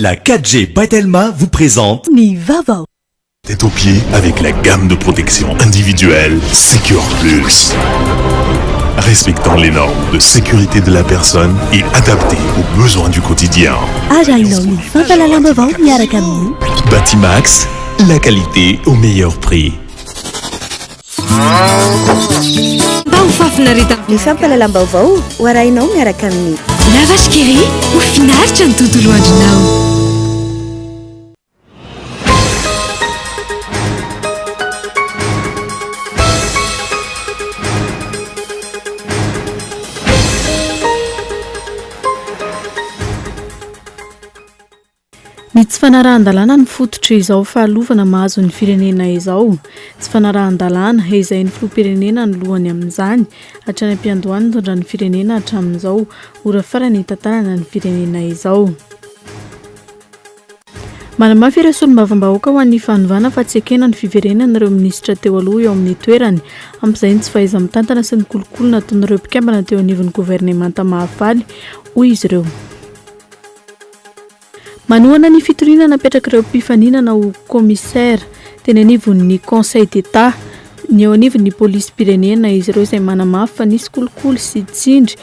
La 4G Batelma vous présente ni Vaovao. Tête aux pieds avec la gamme de protection individuelle Secure Plus. Respectant les normes de sécurité de la personne et adapté aux besoins du quotidien. Batimax, la qualité au meilleur prix. Ny fampalalana vaovao hoarainao miaraka amin'ny lavashkiri ho finaritra ny tontolo andronao. Ny tsy fanarahan-dalàna ny fototra izao fahalovana mahazo ny firenena izao. Tsy fanarahan-dalàna izay ny filoham-pirenena ny lohany amin'izany hatrany am-piandohany mitondra ny firenena hatramin'izao ora farany tantarana ny firenena izao. Manamafy ireo solombavambahoaka ho an'ny fanovana fa tsy ekena ny fiverenana ireo minisitra teo aloha eo amin'ny toerany amin'izay ny tsy fahaiza mitantana sy ny kolokolo nataon'ireo mpikambana teo anivon'ny governemanta mahafaly hoy izy ireo. Manohana ny fitoriana napetraka ireo mpifaninana ho komisaira teny anivon'ny conseil d'etat ny eo anivon'ny polisy pirenena izy ireo izay manamafy fa nisy kolokolo sy tsindry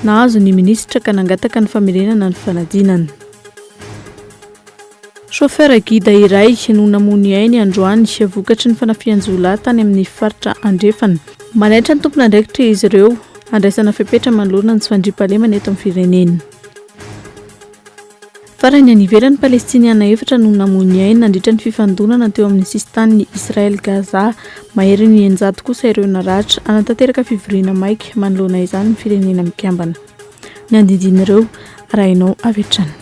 nahazo ny minisitra ka nangataka ny famerenana ny fanadinana. Chauffeur guide iray no namony ainy androany vokatry ny fanafian-jolahy tany amin'ny faritra andrefana. Manaitra ny tompona andraikitra izy ireo andraisana fepetra manoloana ny tsy fandriam-pahalemana eto amin'ny firenena. Farany any ivelan'ny Palestiniana efatra no namony ainy nandritra ny fifandonana teo amin'ny sistan'ny Israel Gaza mahery ny 100 kosa ireo naratra anatanteraka fivoriana maika manoloana izany ny firenena mikambana. Ny andindin'ireo arahinao avy hatrany.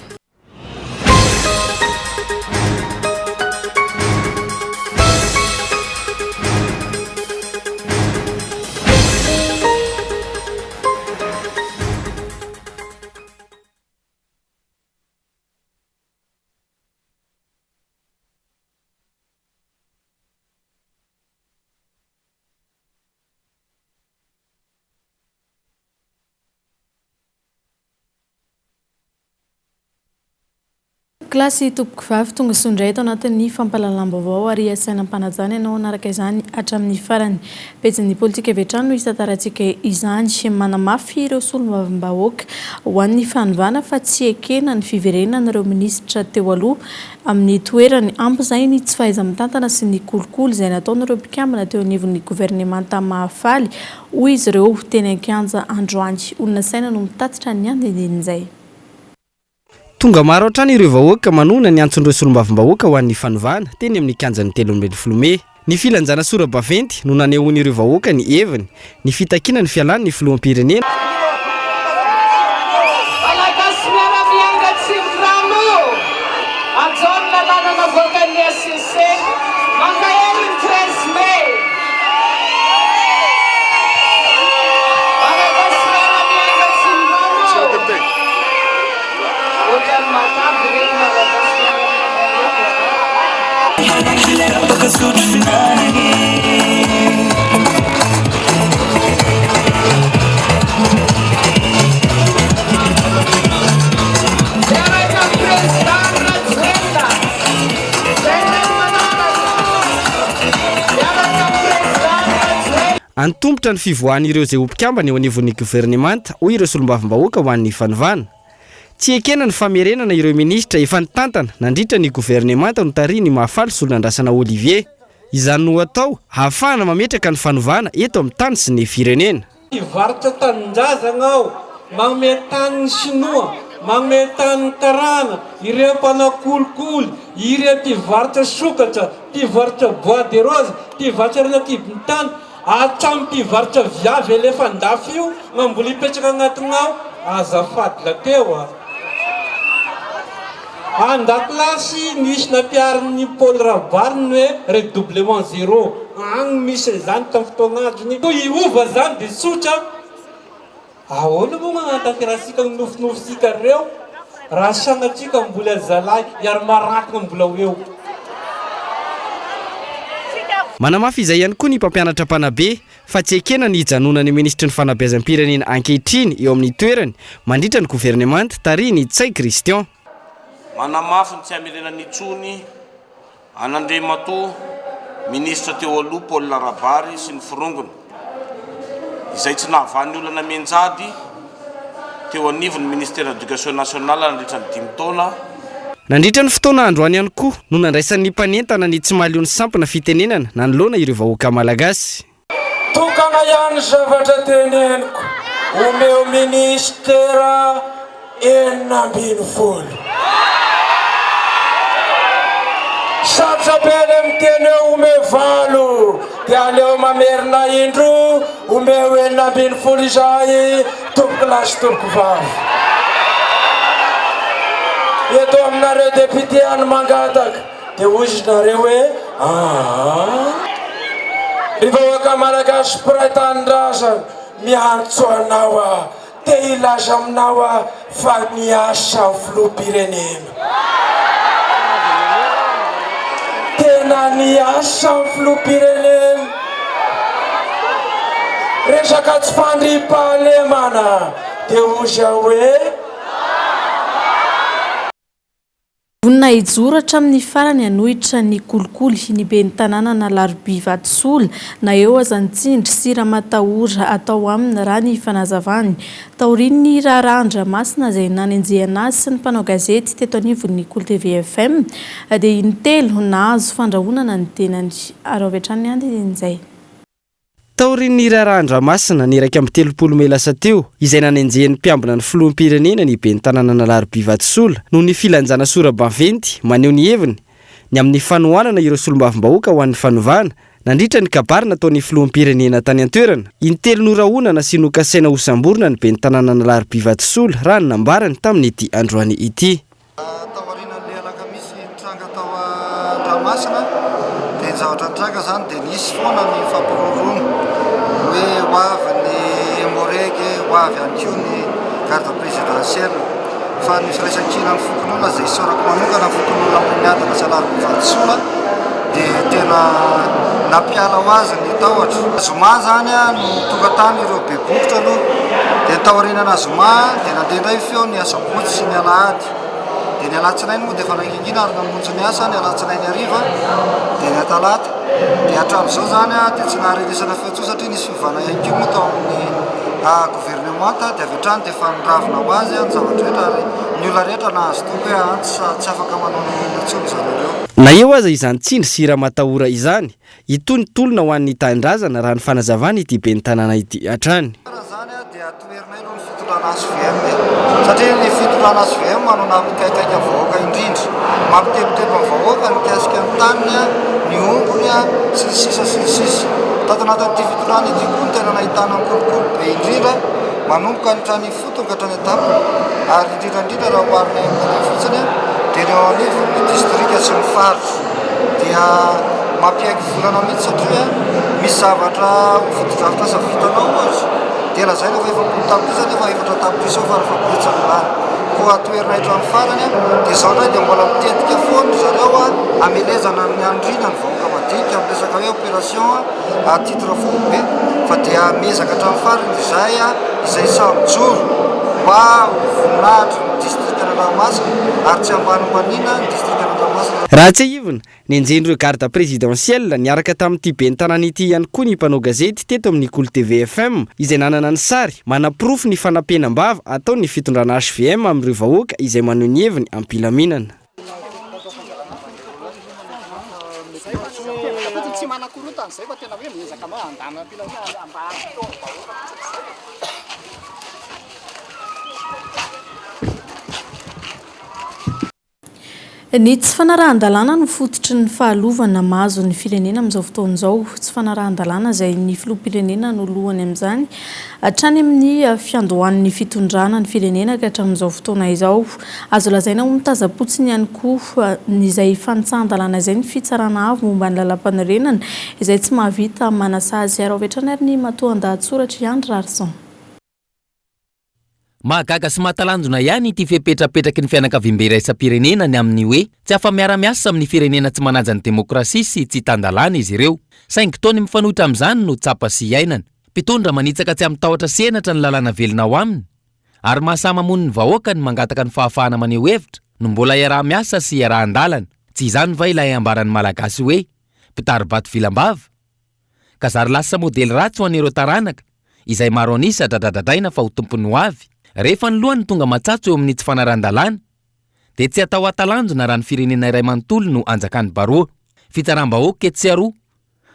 Klasy tompoko vavy tonga sondray eto anatin'ny fampalalam-baovao ary sainam-panajana ianao anaraka izany hatramin'ny farany. Pejin'ny politika vetrano no hitantarantsika izany manamafy ireo solombavambahoaka ho an'ny fanovana fa tsy ekena ny fiverenana ireo minisitra teo aloha amin'ny toerany ampy izay ny tsy fahaiza mitantana sy ny kolokolo izay nataon'ireo mpikambana teo anivon'ny governemanta mahafaly hoy izy ireo teny an-kianja androany. Olona saina no mitatitra ny andindinin'izay. Tonga maro hatrany ireo vahoaka manona ny antson'ireo solombavambahoaka ho an'ny fanovana teny amin'ny kianjan'ny 13 Mey. Ny filanjana sora-baventy no nanehoan'ireo vahoaka ny heviny ny fitakiana ny fialany ny filoham-pirenena. Antombotra ny fivoahan'ireo izay ho mpikambana eo anivon'ny governemanta hoy ireo solombavambahoaka ho an'ny fanovana. Tsy ekena ny famerenana ireo minisitra efa nitantana nandritra ny governemanta no tariny mahafaly solonandrasana Olivier. Izany no atao hahafahana mametraka ny fanovana eto amin'ny tany sy ny firenena. Ivarotra tanindrazana ao, manome tany sinoa, manome tany karana, ireo mpanao kolikoly, ireo mpivarotra sokatra, mpivarotra bois de rose, mpivarotra rena kibintany, hatramin'ny mpivarotra viavy elefandafy io, mamboly hipetraka agnatiny ao, azafady la teo Andakilasy nisy nampiarin'ny Paul Rabariny hoe redoublement zéro. Agny misy izany tamin'ny fotoagn'androny. Iova zany dia tsotra. Ahoana moa magnantanterasika ny nofinofisika reo? Raha sanatsika mbola zalahy, iary marantina mbola eo. Manamafy izay ihany koa ny mpampianatra mpanabe fa tsy ekena ny hijanona ny ministry ny fanabeazam-pirenena ankehitriny eo amin'ny toerany mandritra ny governemanta tariny Tsay Christian. manamafy ny tsy hamelena nitsony Anandriamato ministra teo aloha Paul Larabary sy ny firongony izay tsy nahavany olana menjady teo anivon'ny ministère de l'éducation nationale nandritra ny 5 taona. Nandritra ny fotoana androany ihany koa no nandraisan'ny mpanentana ny tsy mahaliony sampona fitenenana nanoloana ireo vahoaka malagasy. Tokana ihany zavatra teneniko omeo ministera 12. Sapsapele miteny ome valo dia aleo mamerina indro omeo 12 izay tompoko lasy tompoko vavy. Eto aminareo député any mangataka dia ozinareo hoe ry vahoaka malagasy mpiray tanindrazana miantso anao te ilaza aminao fa niasa filoham-pirenena. Tena niasa filoham-pirenena. Resaka tsy fandriam-pahalemana dia ozy hoe vonina hijoratra amin'ny farany anohitra ny kolikoly ny ben'ny tanàna na Laroby Vatosola na eo azantsindry sira matahora atao aminy raha ny fanazavany taorin'ny Rarandra Masina izay nanenjehana azy sy ny mpanao gazety teto anivon'ny Kolo TV FM dia intelo nahazo fandrahonana ny tenany ary avy hatrany andin'izay. Taorin'ny Rarandra Masina ny 13 Mey lasa teo izay nanenjehan'ny mpiambina ny filoham-pirenena ny ben'ny tanàna na Laroby Vatosola no ny filanjana sora-baventy maneho ny heviny ny amin'ny fanohanana ireo solombavim-bahoaka ho an'ny fanovana nandritra ny kabary nataon'ny filoham-pirenena tany an-toerana intelo norahonana sy nokasaina ho samborina ny ben'ny tanàna na Laroby Vatosola raha ny nambarany tamin'ny ity androany ity. Taorinan'ny alakamisy tranga tao Andramasina dia zavatra tranga zany dia nisy foana ny fampiroroana hoe hoavy ny Morege hoavy ihany koa ny garde présidentielle fa ny firaisan-kina ny fokon'olona izay isaorako manokana ny fokon'olona amboniadana sy Laroby Vatosola dia tena nampiala ho azy ny tahotra. Zoma zany no tonga tany ireo be bokotra aloha dia ny taorinana Zoma dia nandeha indray feo ny asabotsy sy ny alahady dia ny alatsinainy moa dia efa nangingina ary namonjy ny asa ny alatsinainy hariva dia ny talata dia hatramin'izao zany dia tsy nahareresana feontsoa satria nisy fivana ihany koa moa tao amin'ny gouvernemanta dia avy hatrany dia efa niravina ho azy ny zavatra rehetra ary ny olona rehetra nahazo toky hoe antsy tsy afaka manao ny intsony zareo reo. Na eo aza izany tsindry sira matahora izany itony tolona ho an'ny tandrazana raha ny fanazavana ity ben'ny tanàna ity hatrany. Zany dia toerina ilo ny fitondrana SVM satria ny fitondrana SVM manao nampikaikaika vahoaka indrindra mampitebotebo amin'ny vahoaka nikasika ny taniny ny ombony sy ny sisa sy ny sisa. Tato anatin'ity fitondrana ity koa ny tena nahitana ny kolokolo be indrindra manomboka hatrany foto ka hatrany an-tampony ary indrindrandrindra raha hoarina amin'ny fotsiny dia ny ao anivo ny distrika sy ny faritra dia mampiaiky volana mihitsy satria misy zavatra foto-javatra sa vitanao ozy dia lazaina fa efa tapitrisa nefa efatra tapitrisa ao farafampitsany lany ko atoerina hatrany farany dia izao ndray dia mbola mitetika foana zareo amelezana ny andrina ny vahoaka madinika amin'ny resaka hoe opération à titre fobe fa dia mezaka hatrany farany izay samijoro mba voninahitra ny distrika Ranomasina ary tsy ambany manina ny distrika Ranomasina. Raha tsy ivona nenjen'ireo garde présidentielle niaraka tamin'ity ben'ny tanàna ity ihany koa ny mpanao gazety teto amin'ny Kolo TV FM izay nanana ny sary manaprofo ny fanampenam-bava ataon'ny fitondrana HVM amin'ireo vahoaka izay maneho ny heviny am-pilaminana. Ny tsy fanarahan-dalàna no fototry ny fahalovana mahazo ny firenena amin'izao fotoan'izao. Tsy fanarahan-dalàna izay ny filoham-pirenena no lohany amin'izany hatrany amin'ny fiandohan'ny fitondrana ny firenena ka hatramin'izao fotoana izao. Azo lazaina ho mitazapotsiny ihany koa izay fanitsahan-dalàna izay ny fitsarana avy momba ny lalam-panerenana izay tsy mahavita manasazy ary avy hatrany ary ny matoan-dahatsoratra ihany Rarson. Mahagaga sy mahatalanjona ihany ity fipetrapetraky ny fianakaviam-be iraisam-pirenena ny amin'ny hoe tsy afa miara-miasa amin'ny firenena tsy manaja ny demokrasia sy tsy tan-dalàna izy ireo. Saingy toany mifanohitra amin'izany no tsapa sy iainana. Mpitondra manitsaka tsy amitahotra senatra ny lalàna velona ho aminy ary mahasama mony ny vahoaka ny mangataka ny fahafahana maneho hevitra no mbola iaraha-miasa sy iaraha-andalana. Tsy izany va ilay ambaran'ny malagasy hoe mpitaribato vilambava. Ka zary lasa modely ratsy ho an'ireo taranaka izay maro anisatra dradadraina fa ho tompony ho avy. Rehefa ny lohany tonga matsatso eo amin'ny tsy fanaran-dalàna dia tsy atao atalanjona raha ny firenena iray manontolo no anjakany baroa. Fitsaram-bahoaka tsy aroa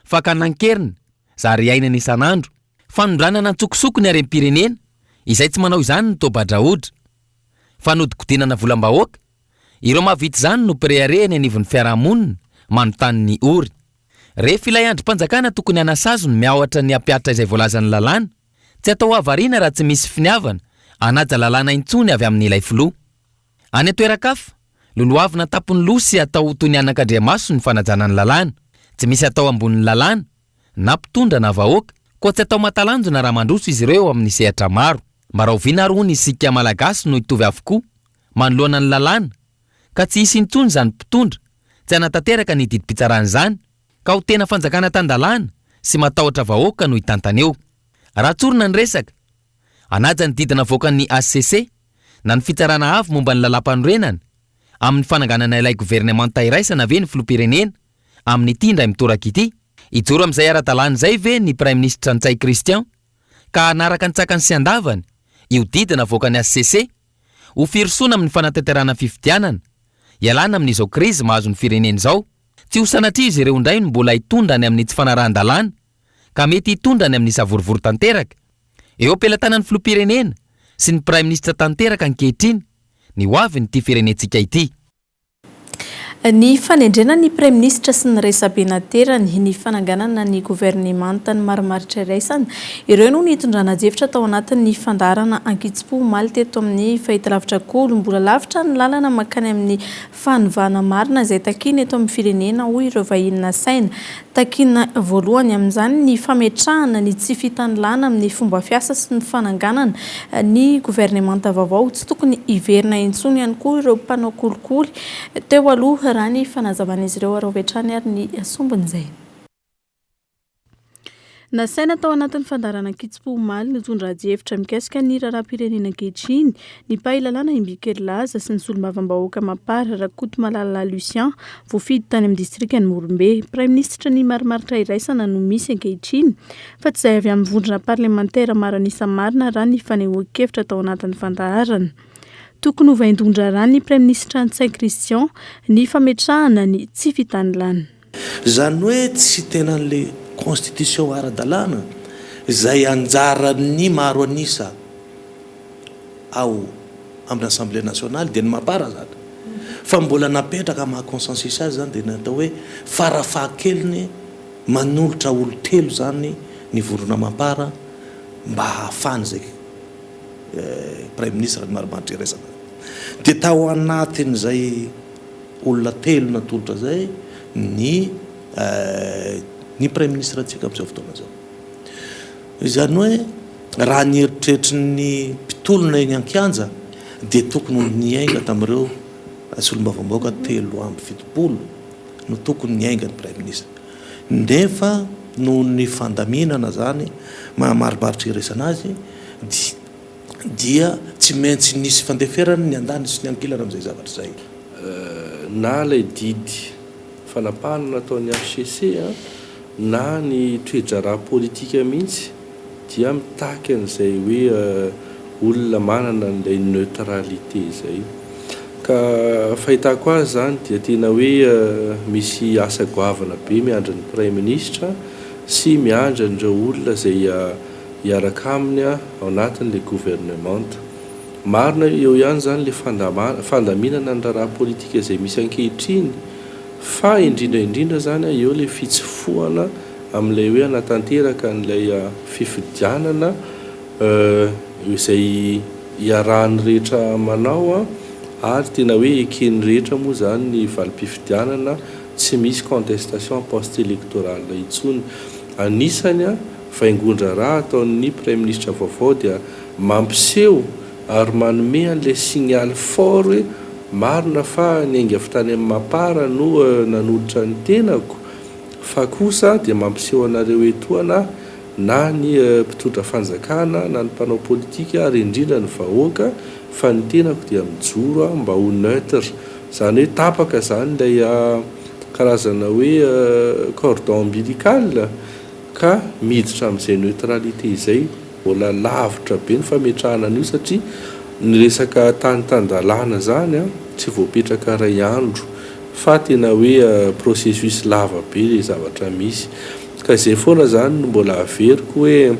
fa kanan-keriny zary ainany isan'andro. Fanondranana antsokosokony harem-pirenena izay tsy manao izany ny toba-drahodra. Fanodikodinana volam-bahoaka, ireo mahavita izany no pireharehany anivon'ny fiarahamonina manontany ny ory. Rehefa ilay androm-panjakana tokony hanasazo ny miaohatra ny ampiatra izay voalazan'ny lalàna, tsy atao avariana raha tsy misy finiavana anaja lalàna intsony avy amin'ilay filoha. Any atoeran-kafa, loloavina tapony loha sy atao toy ny anak'Andriamaso ny fanajana ny lalàna. Tsy misy atao ambonin'ny lalàna na mpitondra na vahoaka, koa tsy atao matalanjona raha mandroso izy ireo amin'ny sehatra maro. Maraoviana ary hono isika malagasy no hitovy avokoa manoloana ny lalàna, ka tsy hisy intsony zany mpitondra tsy hanatanteraka ny didi-pitsaran'izany, ka ho tena fanjakana tan-dalàna sy matahotra vahoaka no hitantana eo. Raha tsorina ny resaka, anaja ny didina voakan'ny ACC na ny fitsarana avy momba ny lalam-panorenana amin'ny fananganana ilay governemanta iraisana ve ny filoham-pirenena amin'ny ity indray mitoraka ity. Ijoro amin'izay ara-dalàna izay ve ny Prime Ministre Ntsay Christian ka hanaraka ny tsakany sy andavany io didina voakan'ny ACC ho firosoana amin'ny fanatanterana fifidianana ialana amin'izao krizy mahazo ny firenena izao. Tsy ho sanatria izy ireo indray no mbola hitondra ny amin'ny tsy fanarahan-dalàna ka mety hitondra ny amin'ny savorivory tanteraka. Eo am-pelantanan'ny filoham-pirenena sy ny Prime Ministre tanteraka ankehitriny ny ho avy nyity firenentsika ity. Ny fanendrena ny Prime Ministre sy ny resabenaterany ny fananganana ny governemanta ny marimaritra iraisana, ireo no nitondrana jefitra tao anatin'ny fandarana Ankitspo omaly teto amin'ny fahitalavitra Kolo. Mbola lavitra ny lalana makany amin'ny fanovana marina izay takina eto amin'ny firenena hoy ireo vahiny saina. Takina voalohany amin'izany ny fametrahana ny tsy fitanilana amin'ny fomba fiasa sy ny fananganana ny governemanta vaovao. Tsy tokony iverina intsony ihany koa ireo mpanao kolikoly teo aloha raha ny fanazavan'izy ireo araovetrany ary ny sombin'izay. Nasaina tao anatin'ny fandarana Ankitspo omaly nitondra jefitra mikasika ny raharaham-pirenena ankehitriny ny pahilalana Imbikely Laza sy ny solombavambahoaka Mapara Rakoto Malala Lucien voafidy tany amin'ny distrikany Morombe. Prime Ministre ny marimaritra iraisana no misy ankehitriny fa tsy izay avy amin'ny vondrona parlementaire maro anisa marina raha ny fanehoan-kevitra tao anatin'ny fandarana. Tokony ho vaindondra raha ny Prime Ministre Ntsay Christian ny fametrahana ny tsy fitanilana. Zany hoe tsy tena an'le constitution ara-dalàna izay anjaran'ny maro anisa ao amin'ny Assemblée nationale dia ny Mapara zany. Fa mbola napetraka maha-consensus azy zany dia natao hoe farafahakeliny manolotra olo telo zany ny vorona Mapara mba hahafany zay Prime Ministre ny marimaritra iraisana. Dia tao anatin'izay olona telo natolotra zay ny Prime Ministre antsika amin'izao fotoana zao. Izany hoe raha ny eritreritry ny mpitolona eny an-kianja dia tokony niainga tamin'ireo solombavambahoaka 370 no tokony niainga ny Prime Ministre. Nefa no ny fandaminana zany marimaritra iraisana azy dia tsy maintsy nisy fandeferana ny andany sy ny ankilana amin'izay zavatra zay. Na lay didy fanapahana nataon'ny ACC na ny toedrara politika mihitsy dia mitaky an'izay hoe olona manana n'ilay neutralité zay. Ka fahitako azy zany dia tena hoe misy asa goavana be miandra ny Prime Ministre sy miandra n'ireo olona zay hiaraka aminy ao anatin'ilay gouvernemanta. Marina eo ihany zany le fandaminana ny raharaha politika izay misy ankehitriny fa indrindra zany eo le fitsofohana amin'ilay hoe anatanteraka n'ilay fifidianana izay iarahan'ny rehetra manao ary tena hoe ekeny rehetra moa zany ny valim-pifidianana tsy misy contestation poste électorale intsony. Anisany vaingondra raha ataon'ny Prime Ministre vaovao dia mampiseho ary manome an'ilay signal fort hoe marina fa ny aingavy tany amin'ny Mapara no nanolotra ny tenako, fa kosa dia mampiseho anareo etoana na ny mpitondra fanjakana na ny mpanao politika ary indrindra ny vahoaka fa ny tenako dia mijoro mba ho neutre, zany hoe tapaka zany ilay karazana hoe cordon ombilical, ka miditra amin'izay neutralité izay. Mbola lavitra be ny fametrahana an'io satria ny resaka tany-tandalàna zany tsy voapetraka ray andro, fa tena hoe processus lava be le zavatra misy. Ka izay foana zany no mbola averiko hoe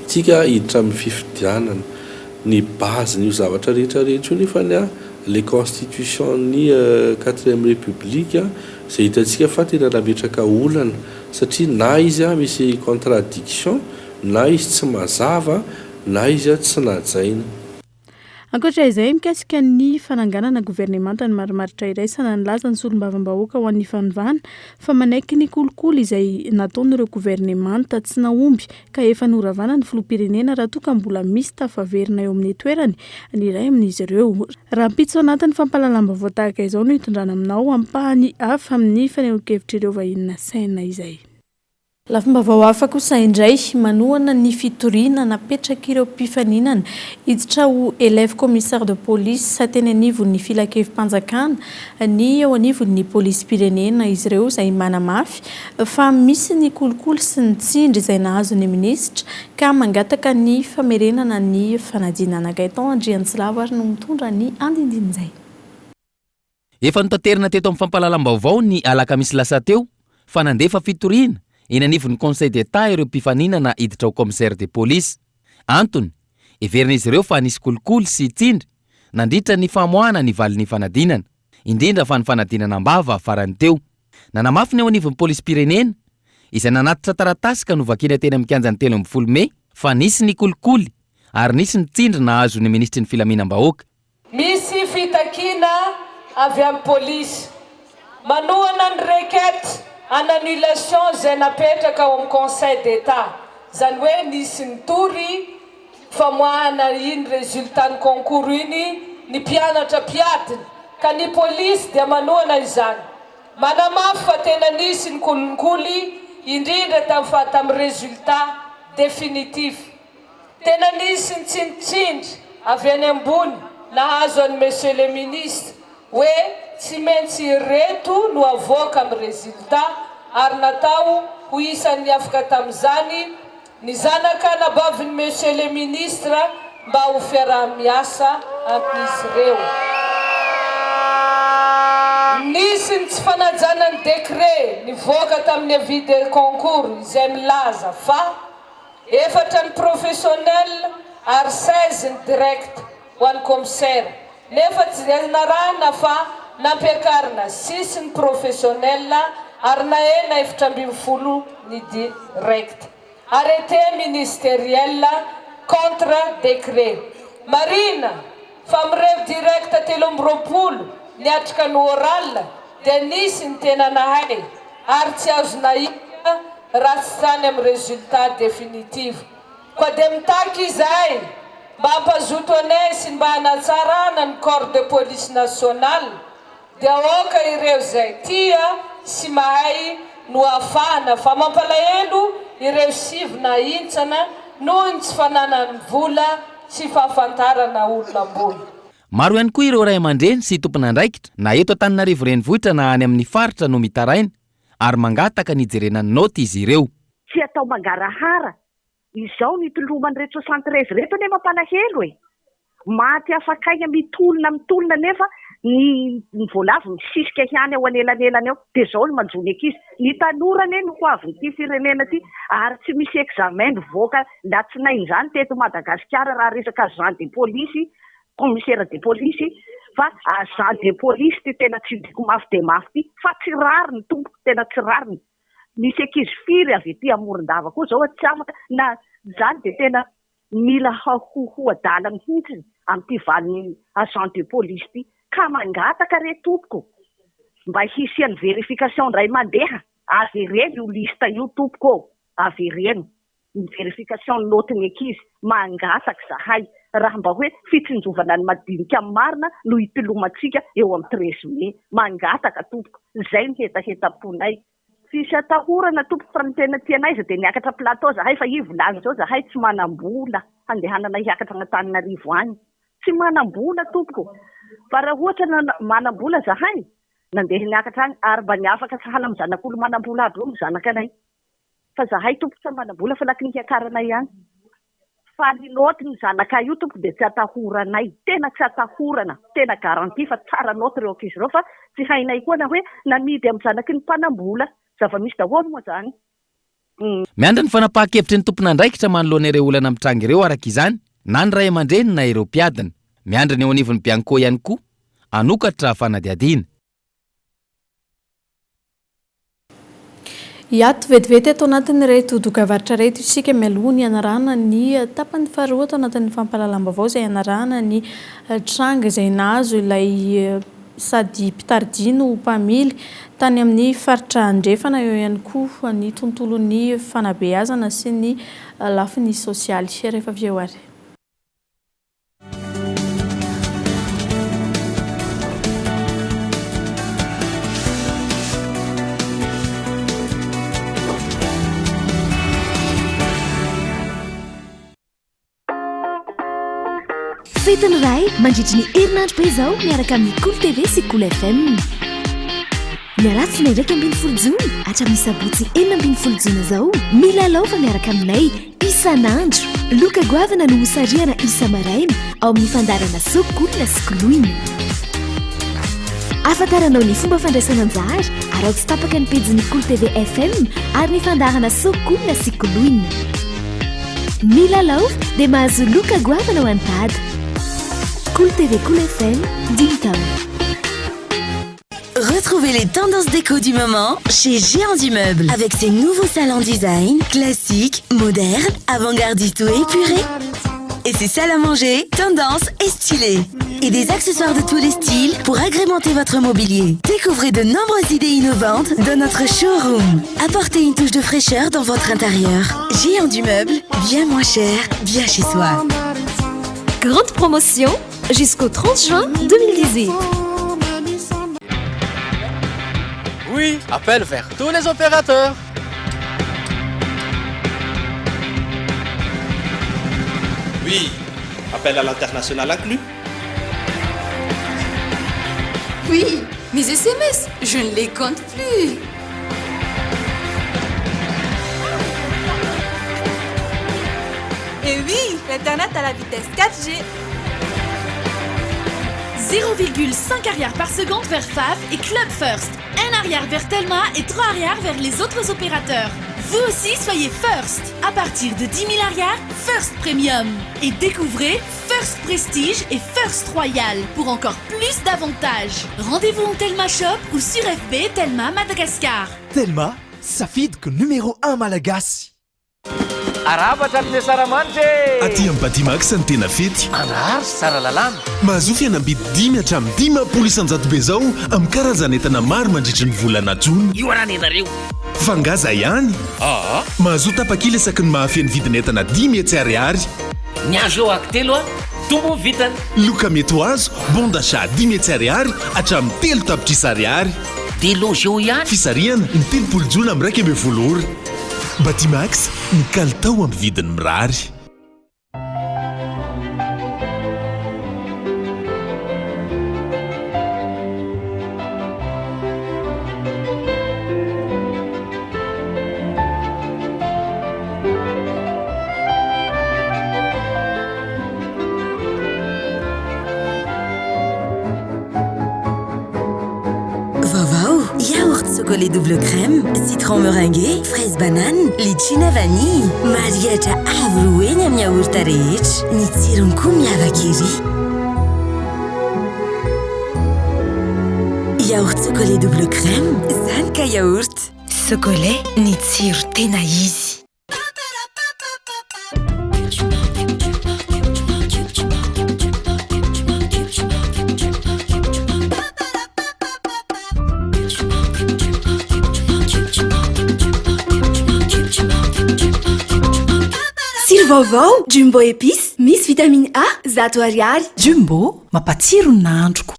tsika hiditra amin'ny fifidianana ny base n'io zavatra rehetrarehetra io, nefa les constitution ny 4e république izay hitantsika fa tena nametraka olana, satria na izy misy contradiction, na izy tsy mazava, na izy tsy najaina. Ankoatra izay mikasika ny fananganana gouvernemanta ny marimaritra iraisana ny laza ny solombavam-bahoaka ho an'ny fanivana fa manaiky ny kolikoly izay nataon'ireo gouvernemanta tsy naomby ka efa noravana ny filoham-pirenena raha toa ka mbola misy tafaverina eo amin'ny toerany ny iray amin'izy ireo. Raha mpitso anatin'ny fampahalalam-baovao tahaka izao no hitondrana aminao ampahany hafa amin'ny fanehoan-kevitra ireo vahiny saina izay. Lafim-baovao hafa kosa indray manohana ny fitoriana napetraka ireo mpifaninana hiditra ho élève commissaire de police sateny anivon'ny filakevim-panjakana ny eo anivon'ny polisy pirenena izy ireo izay manamafy fa misy ny kolikoly sy ny tsindry izay nahazo ny minisitra ka mangataka ny famerenana ny fanadinana. Gaetan Andriantsilava ary no mitondra ny andindinizay. Efa notanterina teto amin'ny fampahalalam-baovao ny alakamisy lasa teo fa nandefa fitoriana eny anivon'ny conseil d'état ireo mpifaninana hiditra ho commissaire de police. Antony everin'izy ireo fa nisy kolikoly sy tsindry nandritra ny famoahana ny valin'ny fanadinana, indrindra fa ny fanadinana ambava farany teo. Nanamafy ny eo anivon'ny polisy pirenena izay nanatitra taratasy ka novakina teny amin'ny kianjan'ny 13 Mey fa nisy ny kolikoly ary nisy ny tsindry nahazo ny ministry ny filaminam-bahoaka. Misy fitakina avy amin'ny polisy manohana ny requête en annulation zay napetraka ao amin'ny conseil d'état, zany hoe nisy ny tory famoahana iny résultat ny concours iny ny mpianatra piadiny ka ny polisy dia manohana izany. Manamafy fa tena nisy ny kolikoly indrindra tamin'ny résultat définitif. Tena nisy ny tsindritsindry avy any ambony nahazo an'i monsieur le ministre hoe tsy maintsy reto no avoaka amin'ny résultat ary natao ho isan'ny afaka tamin'izany ny zanaka nabavin'ny monsieur le ministre mba ho fiarah-miasa amin'izy ireo. Nisy ny tsy fanajana ny décret nivoaka tamin'ny avis de concours izay milaza fa 4 ny professionnel ary 16 ny direct ho an'ny commissaire, nefa tsy narahana fa nampiakarina 6 ny professionnel ary naena 7 ny direct. Arrêté ministériel contre décret. Marina fa mireo direct 13 niatrika ny oral dia nisy ny tena nahay ary tsy azo nahita raha tsy zany amin'ny résultat définitif. Koa dia mitaky izahay mba hampazoto anay sy mba hanatsarana ny corps de police nationale dia oka ireo zay tia sy mahay no afana fa mampalahelo ireo sivina intsana noho ny tsy fananany vola sy fahafantarana olona ambony. Maro ihany koa ireo ray aman-dreny sy tompon'andraikitra na eto Antananarivo renivohitra na any amin'ny faritra no mitaraina ary mangataka ny hijerenany noty izy ireo. Tsy atao mangarahara izao ny tolomany reto 73 reto nefa mampalahelo e. Maty afakaina mitolona nefa ny voalavo misisika ihany ao anelanelany ao dia zao no manjony ankizy. Ny tanorany no ho avy ity firenena ity ary tsy misy examen mivoaka latsinainy izany teto Madagasikara raha resaka agent de police, commissaire de police fa agent de police ty tena tsy diko mafy dia mafy ty fa tsy rariny tompoko, tena tsy rariny. Misy ankizy firy avy ety Amorondava koa zao tsy afaka na zany dia tena mila ho adala mihitsy amin'ity valin'ny agent de police ty ka mangataka re tompoko mba hisian'ny verification ray mandeha avereny io lista io tompoko avereny ny verification notiny ankizy mangataka zahay raha mba hoe fitsinjovana ny madinika marina no hitolomatsika eo amin'ny 13 Mey mangataka tompoko zay ny hetaheta-ponay. Fisy atahorana tompoko fa ny tena tianay za dia niakatra plateau zahay fa ivolany zao zahay tsy manam-bola handehanana hiakatra Antananarivo any. tsy manam-bola tompoko fa raha ohatra manam-bola zahay nandeha niakatra any ary mba niafaka sahala amin'ny zanak'olo manam-bola aby io ny zanakanay fa zahay tompoka tsy manam-bola fa laky nihakaranay ihany fa linoty ny zanakay io tompo dia tsy atahoranay tena tsy atahorana tena garanti fa tsara noty ireo ankizy ireo fa tsy hainay koa na hoe namidy amin'ny zanaky ny mpanam-bola zava-misy daholo moa zany. Miandry ny fanapahan-kevitry ny tompon'andraikitra manoloana ireo olana mitranga ireo araka izany na ny ray aman-dreny na ireo mpiadina. Miandry ny eo anivon'ny Bianco ihany koa anokatra fanadiadiana. Iato vetivety ato anatin'ny reto dokavaritra reto isika mialohany ianarana ny tapany faharoa ato anatin'ny fampahalalam-baovao izay ianarana ny tranga izay nahazo ilay sady mpitardino mpamily tany amin'ny faritra andrefana eo ihany koa ny tontolon'ny fanabeazana sy ny lafiny sosialy rehefa avy eo ary. Fetiny ray mandritra ny herinandro be izao miaraka amin'ny Kolo TV sy Kolo FM. Mialatsiny ndraiky 20 jona hatramin'ny sabotsy 20 jona izao milalao fa miaraka aminay isan'andro. Loka goavana no hosariana isa maraina ao amin'ny fandarana Sokolona sy Koloina. Afantaranao ny fomba fandraisana anjara arao tsy tapaka ny pejin'ny Kolo TV FM ary ny fandarana Sokolona sy Koloina. Milalao dia mahazo loka goavana ho antada. Kolo TV, Kolo FM, Dintao. Retrouvez les tendances déco du moment chez Géant du Meuble avec ses nouveaux salons design, classiques, modernes, avant-gardistes ou épurés. Et ses salles à manger, tendance et stylées. Et des accessoires de tous les styles pour agrémenter votre mobilier. Découvrez de nombreuses idées innovantes dans notre showroom. Apportez une touche de fraîcheur dans votre intérieur. Géant du Meuble, bien moins cher, bien chez soi. Grande promotion jusqu'au 30 juin 2018. Oui, appel vers tous les opérateurs. Oui, appel à l'international inclus. Oui, mes SMS, je ne les compte plus. Et oui, l'Internet à la vitesse 4G. 0,5 arrière par seconde vers Faf et Club First. 1 arrière vers Telma et 3 arrière vers les autres opérateurs. Vous aussi, soyez First. À partir de 10 000 arrières, First Premium. Et découvrez First Prestige et First Royal pour encore plus d'avantages. Rendez-vous en Telma Shop ou sur FB Telma Madagascar. Telma, safidiko numéro 1 malagasy. Arabatra amin'ny saramanitra aty amin'ny Batimax ny tena fety anary sy tsara lalàna mahazo fihenam-bidy 10 hatramin'ny 10 isanjato be zao amin'ny karazana entana maro mandritra ny volana jona. io arany ianareo fa ngaza ihany mahazo tapakila isaky ny mahafeny vidin'entana 10 hetsy ariary. ny azo eo akitelo a tombo vitany loka mety ho azo bon d'achat 10 hetsy ariary hatramin'ny 3 tapitrisa ariary. de loge eo ihany fisariana ny 3 jona amin'ny 120 ora. Batimax ny kalitao amin'ny vidiny mirary. Vaovao, yaourt chocolat double crème, citron meringué, fraise banane, litchina vanille. Mariatra avo roeny amin'ny yaourt rehetra. Ny tsirony koa miavaka ery. Yaourt chocolat double crème, zany ka yaourt. Chocolat, ny tsiro tena izy. Vaovao, Jumbo épice, Miss vitamine A, zato ariary. Jumbo, mampatsiro ny nahandroko.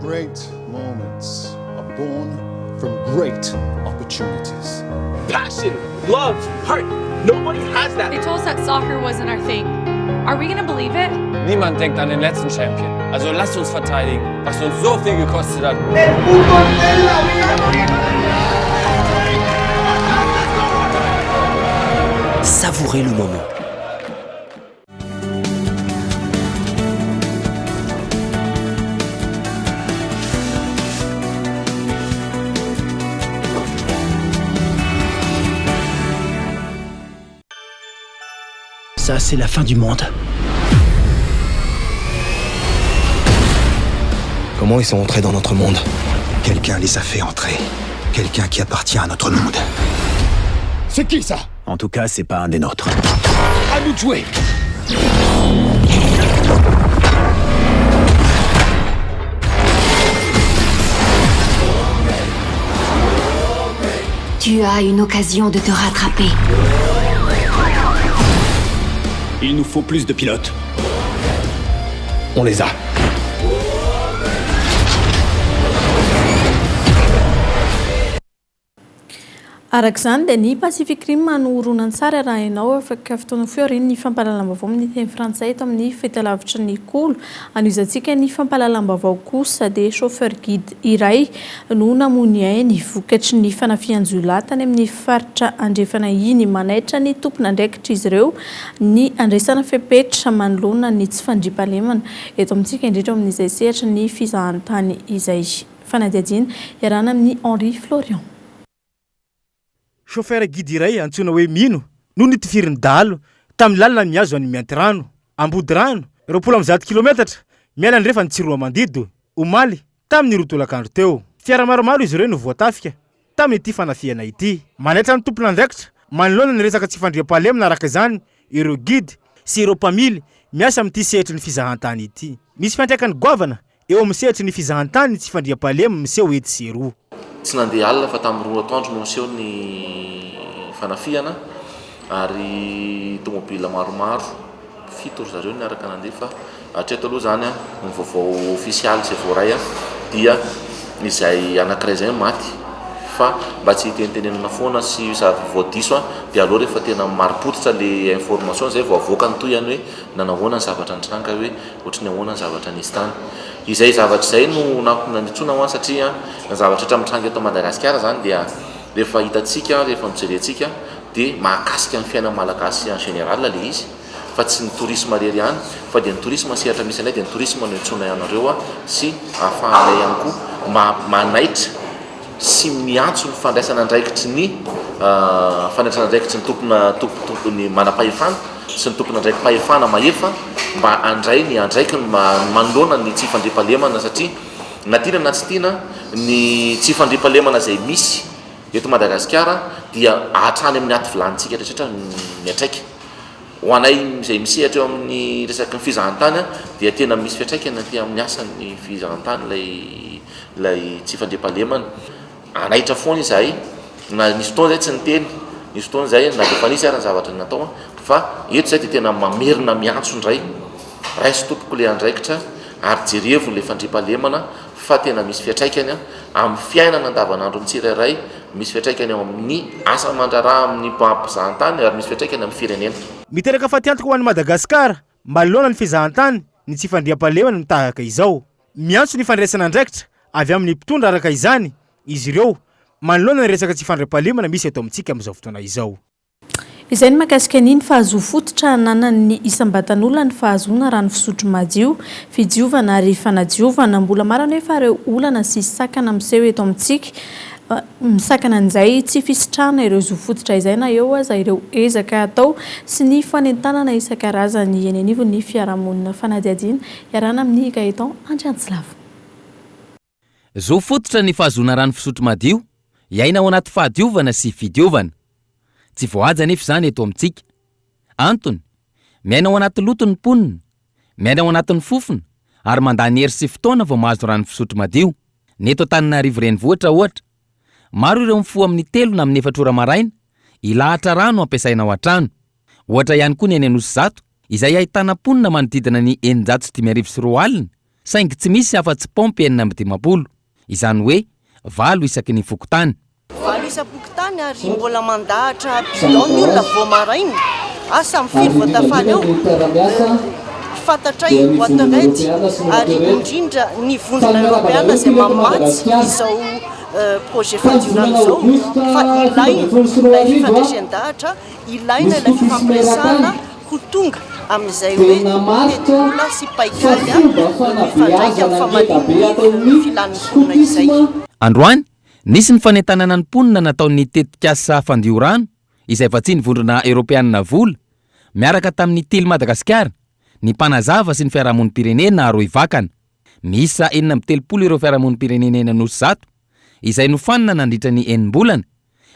Great moments are born from great opportunities. Passion, love, heart. Nobody has that. They told us that soccer wasn't our thing. Are we gonna believe it? Niemand denkt an den letzten Champion. Also lasst uns verteidigen, was uns so viel gekostet hat. Savourez le moment. Ça, c'est la fin du monde. Comment ils sont entrés dans notre monde? Quelqu'un les a fait entrer. Quelqu'un qui appartient à notre monde. C'est qui ça? En tout cas, c'est pas un des nôtres. À nous de jouer. Tu as une occasion de te rattraper. Il nous faut plus de pilotes. On les a. Arak'izany dia ny Pacific Rim no horonan-tsara raha ianao afaka fotoana fiorin ny fampahalalam-baovao amin'ny teny frantsay eto amin'ny fahitalavitra ny Kolo. Anizantsika ny fampahalalam-baovao kosa dia chauffeur guide iray no namony ny vokatry ny fanafian-jolahy tany amin'ny faritra andrefana iny manaitra ny tompona andraikitra izy ireo ny andraisana fepetra manoloana ny tsy fandriampahalemana eto amintsika indrindra amin'izay sehatra ny fizahantany izay fanadiadiana iarana amin'ny Henri Florian. Chauffeur guide iray antsoina hoe Mino no nitifirin-dalo tamin'ny lalana miazo any mianty rano ambody rano 20 kilometatra miala ndrefa ny tsiroa mandido omaly tamin'ny rotolakandro teo. Fiara maromaro izy ireo no voatafika tamin'ity fanafiana ity. Manaitra ny tompona andraikitra manoloana ny resaka tsy fandriam-pahalemana araka izany ireo guide sy ireo mpamily miasa amin'ity sehatry ny fizahantany ity. Misy fiantraikany goavana eo amin'ny sehatry ny fizahantany tsy fandriam-pahalemana miseho ety sy eroa. Tsy nandeha alina fa tamin'ny 2 atoandro no miseho ny fanafiana ary tomobila maromaro 7 zareo niaraka nandeha fa hatreto aloha zany ny vaovao ofisialy izay voaray dia izay anankiray zay maty fa mba tsy hitentenenana foana sy voadiso dia aloha rehefa tena maripotitra le information zay voavoaka ny toy ihany hoe nanahoana ny zavatra nitranga hoe ohatrany ahoana ny zavatra nisy tany. Izay zavatra izay no nanitsona ho satria ny zavatra etra mitranga eto Madagasikara zany dia rehefa hitantsika rehefa mijerentsika dia mahakasika ny fiainana malagasy en général le izy fa tsy ny tourisme rery ihany fa dia ny tourisme sehatra misy anay dia ny tourisme no intsona ianareo sy ahafahanay ihany koa manaitra sy miantso ny fandraisana andraikitry ny fandraisana andraikitry ny tompony manam-pahefana sy ny tompony andraiky pahefana mahefa mba andray ny andraiky manoloana ny tsy fandriampahalemana satria na tiana na tsy tiana ny tsy fandriampahalemana izay misy eto Madagasikara dia hatrany amin'ny aty vilanintsika rehetra miatraika. Ho anay izay misehatra eo amin'ny resaky ny fizahantany dia tena misy fiatraikany aty amin'ny asan'ny fizahantany lay tsy fandriampahalemana. Anaitra foana izahay na nisy fotoana zay tsy niteny nisy fotoana zay na defa nisy ary ny zavatra natao fa eto zay dia tena mamerina miantso indray raisy tompoko le andraikitra ary jerevo le fandriampahalemana fa tena misy fiatraikany amin'ny fiainana andavanandro ny tsirairay, misy fiatraikany eo amin'ny asa mandraraha amin'ny mpizahantany ary misy fiatraikany amin'ny firenena. Miteraka fatiantoka ho an'i Madagasikara manoloana ny fizahantany ny tsy fandriampahalemana mitahaka izao. Miantso ny fandraisana andraikitra avy amin'ny mpitondra araka izany izy ireo manoloana ny resaka tsy fandriampahalemana misy eto amintsika amin'izao fotoana izao. Izay ny mahakasika ny fahazoa fototra nanan'ny isam-batan'olona ny fahazoana rano fisotro madio, fidiovana ary fanadiovana mbola marana hoe fa ireo olana sy sakana miseho eto amintsika misakana an'izay tsy fisitrana ireo zo fototra izay na eo aza ireo ezaka atao sy ny fanentanana isan-karazany eny anivo ny fiarahamonina fanadiadiana iarana amin'ny Gaëtan Andriantsilava. Zo fototra ny fahazoana rano fisotro madio, iaina ao anaty fahadiovana sy fidiovana. Tsy voahaja nefa izany eto amintsika. Antony, miaina ao anaty loto ny mponina, miaina ao anatin'ny fofona, ary mandany hery sy fotoana vao mahazo rano fisotro madio. Neto Antananarivo renivohitra ohatra, maro ireo mifoha amin'ny 3 na amin'ny 4 ora maraina, ilahatra rano ampiasaina ao an-trano. Ohatra ihany koa ny any Anosizato, izay ahitana mponina manodidina ny 994 alina, saingy tsy misy afa-tsy paompy 920. Izany hoe valo isaky ny fokotany. Valo isa-pokotany ary mbola mandahatra bidon ny olona vao maraina. Asa mifiry vao tafaly eo. Fantatray boîte ary indrindra ny vondrona Europeana izay mamatsy izao projet fandionana izao fa ilaina ilay fifandraisan-dahatra, ilaina ilay fifampiresahana ho tonga amin'izay hoe tetolona sy paikady mifandraika amin'ny famadiny filan'ny mponina izay. Androany, nisy ny fanentanana ny mponina nataon'ny tetikasa fandio rano izay efa tsy ny vondrona Europeana vola miaraka tamin'ny tily Madagasikara. Ny mpanazava sy ny fiarahamonim-pirenena ro ivakana. Misa 430 ireo fiarahamonim-pirenena nosy zato izay nofanina nandritra ny enim-bolana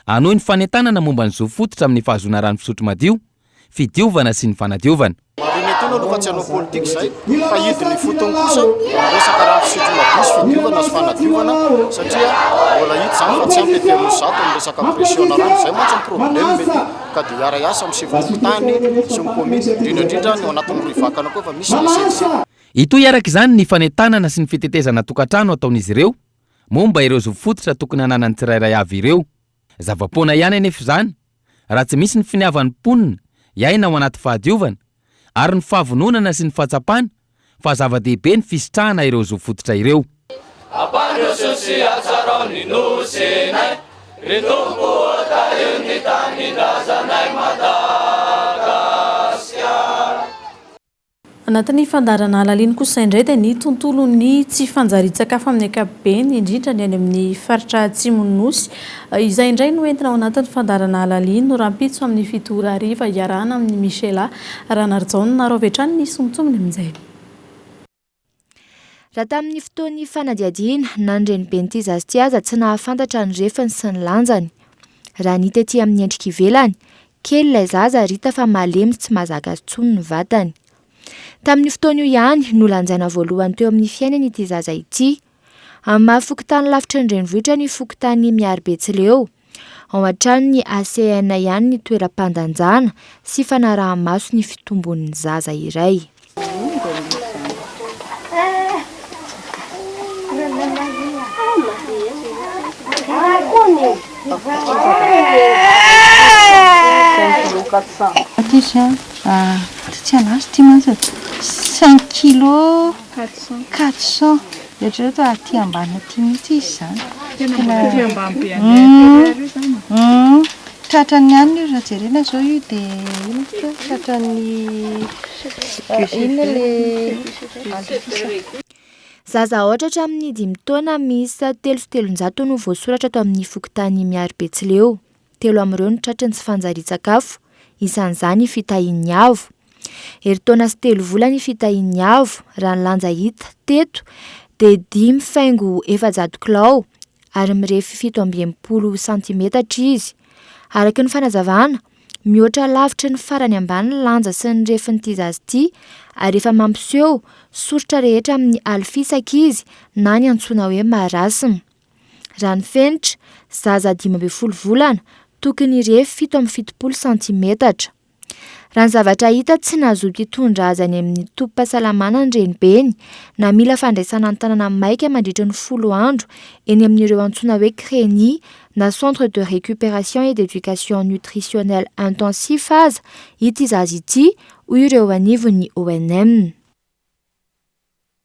anohy ny fanentanana momba ny zo fototra amin'ny fahazona rano fisotro madio, fidiovana sy ny fanadiovana. Remetona aloha fa tsy hanao politika izay fa hidiny fotony kosa resaka rano fisotro madio sy fidiovana sy fanadiovana satria mbola hita zany fa tsy ampy eterno zato amin'ny resaka pressiona rano izay mantsy ny problème mety ka dia hiara-iasa amin'ny sivantany sy ny komity indrindra ny ao anatin'ny roa ivakana koa fa misy nisy. Ito araka izany ny fanentanana sy ny fitetezana tokantrano ataon'izy ireo momba ireo zo fototra tokony hananany tsirairay avy ireo. Zavapoana ihany anefa izany raha tsy misy ny finiavan'ny mponina iaina ao anaty fahadiovana ary ny fahavononana sy ny fahatsapana fa zava-dehibe ny fisitrahana ireo zo fototra ireo. Anatin'ny fandarana alaliny kosa indray dia ny tontolon'ny tsy fanjarin-tsakafo amin'ny ankapobeny indrindra ny any amin'ny faritra atsimon'ny nosy izay indray no entina ao anatin'ny fandarana alaliny no rampitso amin'ny fitora ariva iarahana amin'ny Michela Ranarjaona narao vetrany ny somotsomony amin'izay. Raha tamin'ny fotoan'ny fanadiadiana nandreny ben'ity zazy ty aza tsy nahafantatra ny refiny sy ny lanjany. Raha nita ety amin'ny endrika ivelany, kely ilay zaza rita fa malemy tsy mahazaka intsony ny vatany. Tamin'ny fotoana io ihany no lanjaina voalohany teo amin'ny fiainany ity zaza ity. Amin'ny mahafokotany lavitra ny renivohitra ny fokotany miaro Betsileo. Ao an-trano ny ACN ihany ny toeram-pandanjana sy fanaraha-maso ny fitombon'ny zaza iray. Tsy anazy ty mantsy 5 kilo 400 eotrrehetra aty ambany aty mihitsy izy zany. Tratrany ihany io raha jerena zao io dia tratrany inona le zaza ohatra amin'ny 5 taona miisa 300 no voasoratra ato amin'ny fokotany miaro Betsileo. 3 amin'ireo no tratrany tsy fanjarin-tsakafo, isan'izany fitahin'ny avo. Herintaona sy 3 vola ny fitahin'ny avo raha ny lanja hita teto dia 5,4 kilao ary mirefy 7.20 centimetatra izy. Araka ny fanazavana, mihoatra lavitra ny farany ambany ny lanja sy ny refin'ity zazy ity ary efa mampiseho soritra rehetra amin'ny alifisaka izy na ny antsoina hoe marasina. Raha ny fenitra, zaza 12 volana tokony refy 7.70 centimetatra. Raha ny zavatra hita tsy nazoto hitondra azy any amin'ny tobim-pahasalamana ny renibeny na mila fandraisana ny tanàna maika mandritra ny 10 andro eny amin'ireo antsoina hoe CRENI na Centre de récupération et d'éducation nutritionnelle intensif aza ity zazy ity hoy ireo anivon'ny ONM.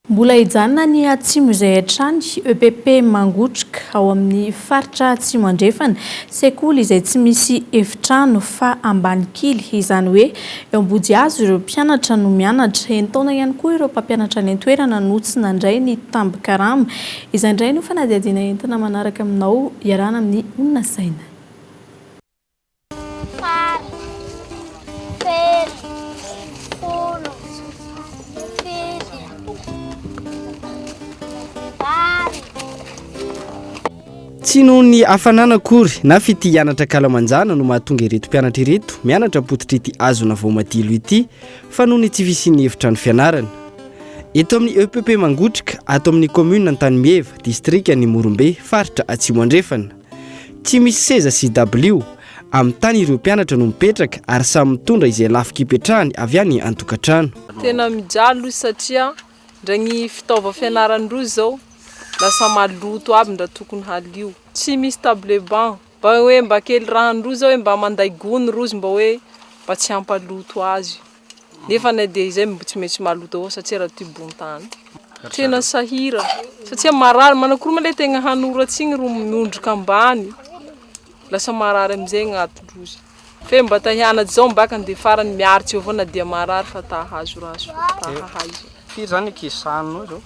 Mbola hijanona ny atsimo izay hatrany EPP mangotrika ao amin'ny faritra atsimo andrefana sekoly izay tsy misy efitrano fa ambany kily izany hoe eo ambody hazo ireo mpianatra no mianatra. Entaona ihany koa ireo mpampianatra any an-toerana no tsy nandray ny tambi-karama izay indray no fanadihadiana entina manaraka aminao iarahana amin'ny onona saina. Tsy noho ny hafanana akory na fity hianatra kalamanjana no mahatonga ireto mpianatra ireto mianatra potitra ity azona voamadilo ity fa noho ny tsy visian'ny efitrano fianarana. Eto amin'ny EPP mangotrika ato amin'ny commune Antanimieva, district ny Morombe, faritra Atsimo andrefana. Tsy misy seza sy dabilio amin'ny tany ireo mpianatra no mipetraka ary samy mitondra izay lafika ipetrahany avy any an-tokantrano. Tena mijalo satria ndray ny fitaova fianarana roa zao lasa maloto aby ndra tokony halio tsy misy table banc mba hoe mba kely rano rozy hoe mba manday gony rozy mba hoe mba tsy hampaloto azy nefa na dia izay tsy maintsy maloto avao satria raha tibon-tany tena sahira satria marary manakoro ma le tegna hanoratsy igny ro miondroka ambany lasa marary amizay agnatin-drozy fe mba tahianazy zao mbaka dia farany miaritsy eo avao na dia marary fa tahazo raso tahahaizo firy zany kisanonao zao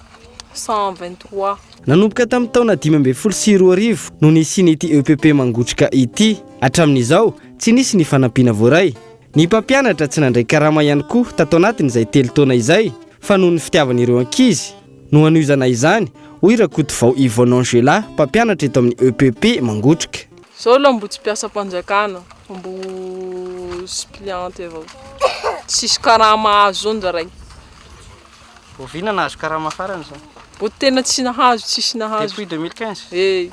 123 nanomboka tamin'ny taona 2024 no nisy ity EPP mangotrika ity hatramin'izao tsy nisy ny fanampiana voaray ny mpampianatra tsy nandray karama ihany koa tato anatin'izay 3 taona izay fa noho ny fitiavan'ireo ankizy no anoizana izany hoy rakoto vao Yvonne Angela mpampianatra eto amin'ny EPP mangotrika zao aloha mbo tsy mpiasa mpanjakana mbo suppliante avao tsisy karama azo zao njaray vina nahazo karama farany zao bo tena tsy nahazo tsisy nahazo depuis 2015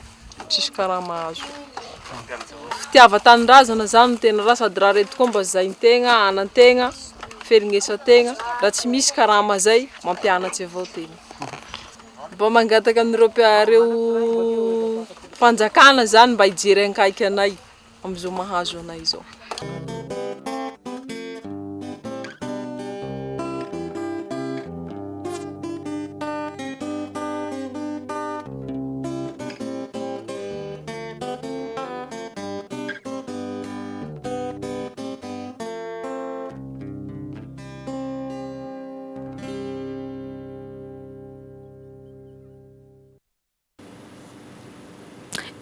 tsisy karama azo fitiava-tanindrazana zany no tena raha sady raha reto koa mba zain-tegna anan-tegna ferignesan-tegna raha tsy misy karama zay mampianatsy avao tena mba mangataka amin'ireo mpanjakana zany mba hijery ankaiky anay am'izao mahazo anay zao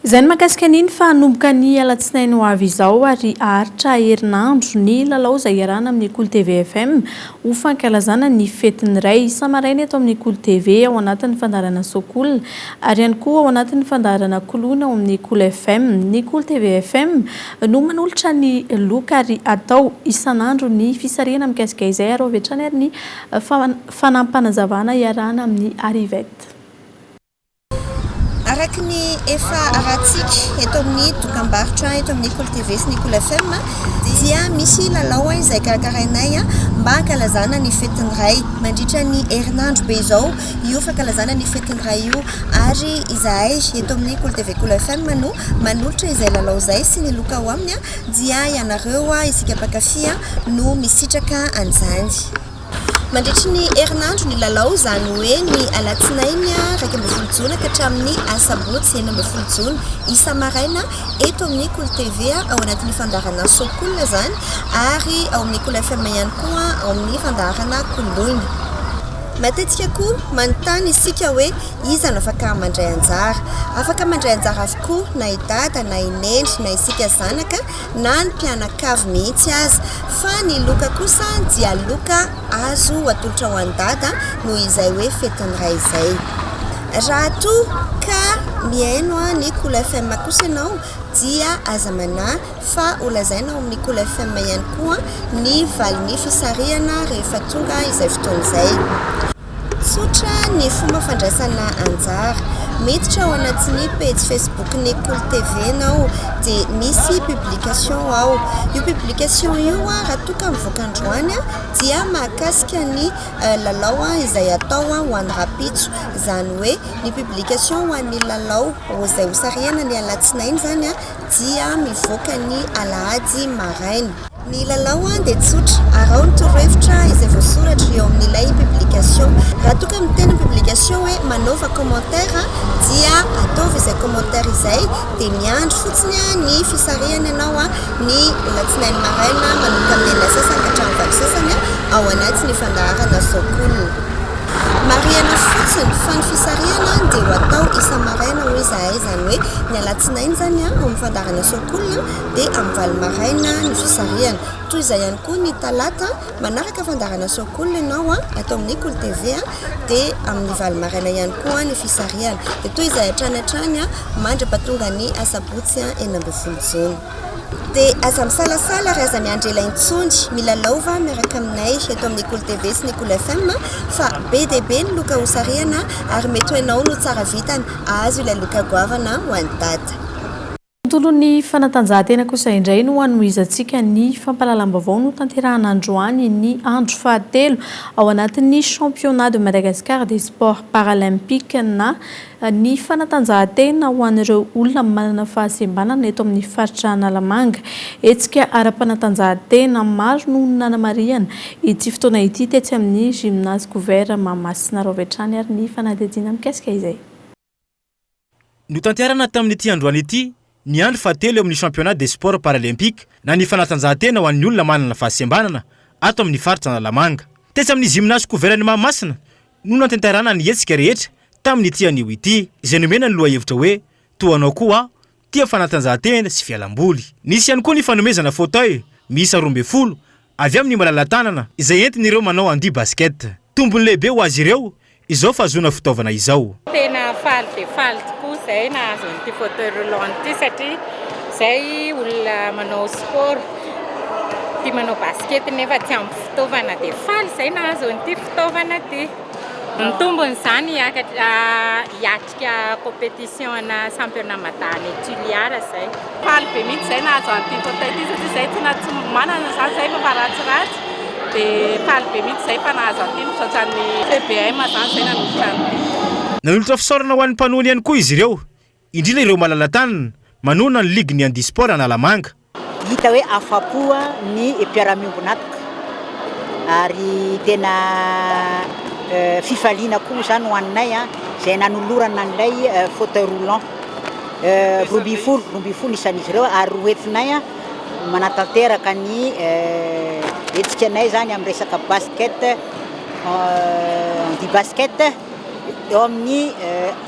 izay ny mahakasika niny fa hanomboka ny alatsinainy ho avy izao ary aharitra herinandro ny lalao izay iarahana amin'ny Kolo TV FM ho fankalazana ny fetin'ny ray isa-maraina eto amin'ny Kolo TV ao anatin'ny fandaharana Sokola ary ihany koa ao anatin'ny fandaharana Kolona ao amin'ny Kolo FM. Ny Kolo TV FM no manolotra ny loka ary atao isanandro ny fisarihana mikasika izay ary avy hatrany ary ny fanampanazavana iarahana amin'ny Arivette. Araky ny efa aratsika eto amin'ny dokam-barotra eto amin'ny Kolo TV sy ny Kolo FM dia misy lalao izay karakarainay mba hankalazana ny fetin'ny ray mandritra ny herinandro be izao io fankalazana ny fetin'ny ray io ary izahay eto amin'ny Kolo TV Kolo FM no manolotra izay lalao izay sy ny loka ao aminy dia ianareo isika mpakafy no misitraka an'izany. Mandritra ny herinandro ny lalao zany hoe ny alatsinainy 2 Jona ka hatramin'ny asabotsy 9 Jona isa-maraina eto amin'ny Kolo TV ao anatin'ny fandaharana Sokola zany ary ao amin'ny Kolo FM ihany koa ao amin'ny fandaharana Kolony. Matetika koa manontany isika hoe iza no afaka mandray anjara. Afaka mandray anjara avokoa na idada na inendry na isika zanaka na ny mpianakavy mihitsy aza fa ny loka kosa dia loka azo atolotra ho an-dada noho izay hoe fetin'ny ray izay. Raha toa ka mihaino ny Kolo FM kosa ianao dia aza manahy fa olazaina ao amin'ny Kolo FM ihany koa ny valin'ny fisarihana rehefa tonga izay fotoana izay. Tsotra ny fomba fandraisana anjara miditra ao anatin'ny page Facebook ny Kolo TV nao dia misy publication ao. Io publication io raha toka mivoaka androany dia mahakasika ny lalao izay atao ho an'ny rapitso zany hoe ny publication ho an'ny lalao izay hosarihana ny alatsinainy zany dia mivoaka ny alahady maraina. Ny lalao dia tsotra arao ny torohevitra izay voasoratra eo amin'ilay publication. Raha toka miteny publication hoe manaova commentaire dia ataovy izay commentaire izay dia miandry fotsiny ny fisarihana ianao ny alatsinainy maraina manomboka amin'ny 9 sasany ka hatramin'ny 20 sasany ao anatin'ny fandaharana Sokola. Mariana fotsiny fa ny fisarihana dia ho atao isa-maraina hoy izahay zany hoe ny alatsinainy zany ao amin'ny fandaharana Sokola dia amin'ny valo maraina ny fisarihana. Toy izay ihany koa ny talata manaraka fandaharana Sokola ianao atao amin'ny Kolo TV dia amin'ny valo maraina ihany koa ny fisarihana. Dia toy izay hatrany mandra-pahatonga ny asabotsy 9 Jona. Dia aza misalasala ary aza miandry elaintsondy milalaova miaraka aminay eto amin'ny Kolo TV sy ny Kolo FM fa be dia be ny loka hosarihana ary mety ho ianao no tsara vitany azo ilay loka goavana ho an'ny dada. Tolony fanatanjahantena kosa indray no hanomezantsika ny fampalalam-baovao no tanterahana androany ny andro fahatelo ao anatin'ny championnat de Madagascar des sports paralympiques na ny fanatanjahantena ho an'ireo olona manana fahasembanana eto amin'ny faritra Analamanga. Etsika ara-panatanjahantena maro no nanamariana ity fotoana ity tetsy amin'ny gymnase couvert Mahamasina Raovetrany ary ny fanadihadiana mikasika izay. Notanterana tamin'ity androany ity ny andro fahatelo amin'ny championnat des sports paralympiques na ny fanatanjahantena ho an'ny olona manana fahasembanana ato amin'ny faritra Analamanga. Tetsy amin'ny gymnase couvert Mahamasina no natanterana ny hetsika rehetra tamin'ity anio ity, izay nomena ny lohahevitra hoe toanao koa tia fanatanjahantena sy fialamboly. Nisy ihany koa ny fanomezana fauteuil miisa 12 avy amin'ny malala-tanana izay entin'ireo manao handi basket. Tombony lehibe ho azy ireo izao fahazona fitaovana izao. Tena faly tokoa zay nahazo an'ity fauteuil roulant ity satria zay olona manao sport tia manao basket nefa tsy ampy fitaovana dia faly zay nahazo an'ity fitaovana ity. Ny tombony zany hiatrika compétition ana championnat madany Tuliara zay. Faly be mihitsy zay nahazo an'ity fauteuil ity satria zay tsy manana zany zay fa ratsiratsy dia faly be mihitsy zay fa nahazo an'ity misaotran'ny CBM zany zay nanolotra an'ity. Nanolotra fisaorana ho an'ny mpanony ihany koa izy ireo, indrindra ireo malala-tanana manona ny ligue ny handi sport Analamanga. Hita hoe afapoa ny mpiara-miombonatoka ary tena fifaliana koa zany ho annay zay nanolorana an'ilay fauteuil roulant rombifolo isan'izy ireo ary hoentinay manatanteraka ny etikanay zany amin'ny resaka basket handi basket eo amin'ny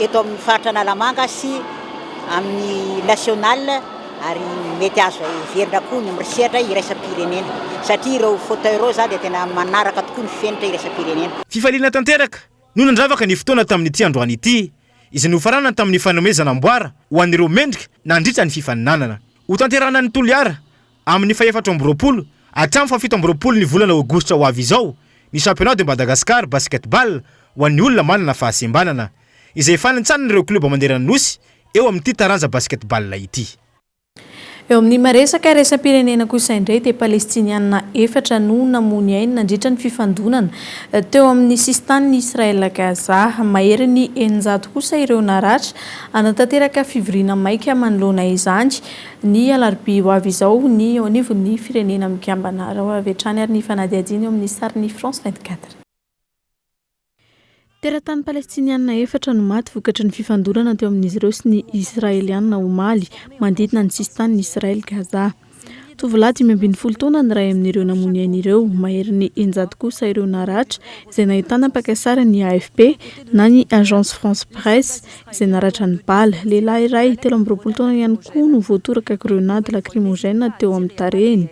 eto amin'ny faritra Analamanga sy amin'ny national ary mety azo verina koa ny mirisehatra iraisam-pirenena satria ireo fauteuil reo zany dia tena manaraka tokoa ny fenitra iraisam-pirenena. Fifaliana tanteraka no nandravaka ny fotoana tamin'ity androany ity, izay nofarana tamin'ny fanomezana amboara ho an'ireo mendrika nandritra ny fifaninanana. Ho tanterana ny Toliara amin'ny faha-efatra amby roapolo hatramin'ny faha-fito amby roapolo ny volana Aogositra ho avy izao ny championnat de Madagascar basketball ho an'ny olona manana fahasembanana izay fanintsanan'ireo kluba mandeha nosy eo amin'ity taranja basketball ity. Eo amin'ny maresaka resam-pirenena kosa indray dia palestiniana 4 no namony ainy nandritra ny fifandonana teo amin'ny sistan'ny Israel Gaza. Mahery ny 900 kosa ireo naratra anatanteraka fivoriana maika manoloana izany ny alarobia ho avy izao ny eo anivon'ny firenena mikambana Raovetrany ary ny fanadihadiana eo amin'ny sarin'ny France 24. Teratany palestiniana 4 no maty vokatry ny fifandonana teo amin'izy ireo sy ny israeliana omaly mandidina ny sistan'ny Israel Gaza. Tovolahy 570 taona ny ray amin'ireo namony ainy mahery ny 900 kosa ireo naratra izay nahitana mpakasara ny AFP na ny Agence France Presse izay naratra ny bala. Lehilahy iray 30 taona ihany koa no voatoraka grenade lacrymogène teo amin'ny tarehiny.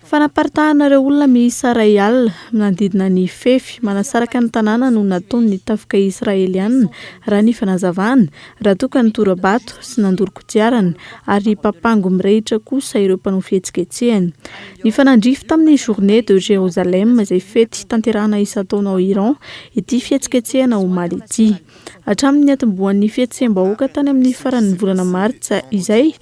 Fanaparitahanareo olona miisa ray alina manodidina ny fefy manasaraka ny tanàna no nataony ny tafika israeliana raha ny fanazavana raha toka ny torabato sy nandoro kodiarana ary papango mirehitra kosa ireo mpanao fihetsiketsehany. Ny fanandrify tamin'ny journée de Jérusalem izay fety tanterahana isan-taona ao Iran ity fihetsiketsehana omaly ity. Hatramin'ny atomboan'ny fihetsehem-bahoaka tany amin'ny faran'ny volana Martsa izay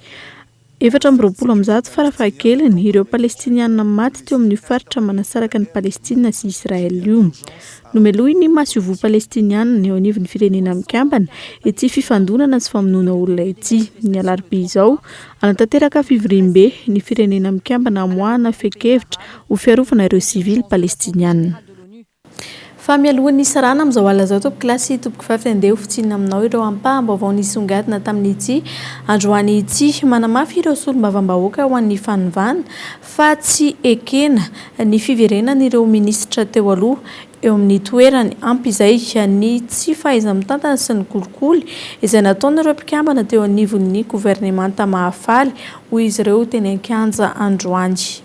420 farafahakeliny ireo palestiniana maty teo amin'ny faritra manasaraka ny Palestina sy Israel io. Nomelohy ny masiovo palestiniana eo anivon'ny firenena mikambana ity fifandonana sy famonoana olona ity. Ny alarobia izao anatanteraka fivoriam-be ny firenena mikambana amoahana fekevitra ho fiarovana ireo sivily palestiniana. Fa mialohan'ny sarana amin'izao alina izao tompoko kilasy tompoko 5 andeha ofitsinina aminao ireo ampaham-baovao nisongadina tamin'ity androany ity manamafy ireo solombavam-bahoaka ho an'ny fanovana fa tsy ekena ny fiverenan'ireo minisitra teo aloha eo amin'ny toerany ampy izay ny tsy fahaiza-mitantana sy ny kolikoly izay nataon'ireo mpikambana teo anivon'ny gouvernemanta mahafaly hoy izy ireo teny an-kianja androany.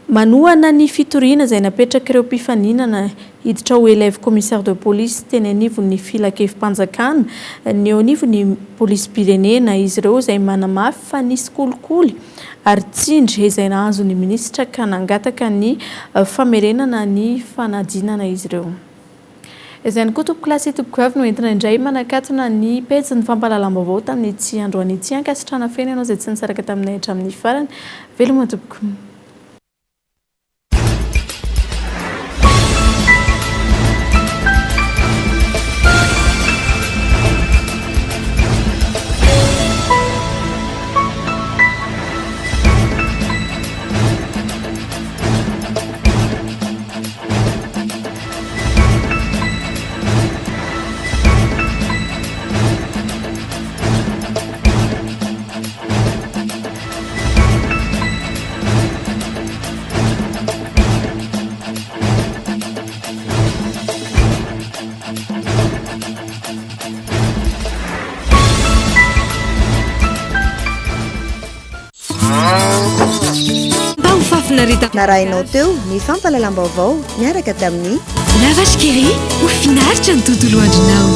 Manohana ny fitoriana izay napetraka ireo mpifaninana hiditra ho élève commissaire de police teny anivon'ny filakevim-panjakana ny eo anivon'ny polisim-pirenena izy ireo izay manamafy fa nisy kolikoly ary tsindry izay nahazo ny ministra ka nangataka ny famerenana ny fanadinana izy ireo. izay ny koa tompoko lasy tompoko avy no entina indray manakatona ny pejy ny fampahalalam-baovao tamin'ny tsy androany tsy ankasitrana feny ianao izay tsy nisaraka taminay hatramin'ny farany veloma tompoko. narahinao teo ny fampahalalam-baovao miaraka tamin'ny La Vache qui rit ou finaritra ny tontolo andronao.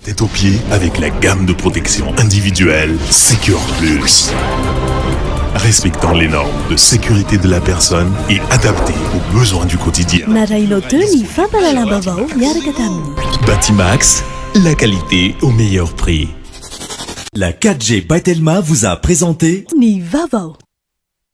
Tête aux pieds avec la gamme de protection individuelle Secure Plus. Respectant les normes de sécurité de la personne et adaptée aux besoins du quotidien. Narahinao teo ny fampahalalam-baovao miaraka tamin'ny Batimax, la qualité au meilleur prix. La 4G by Telma vous a présenté ny Vaovao.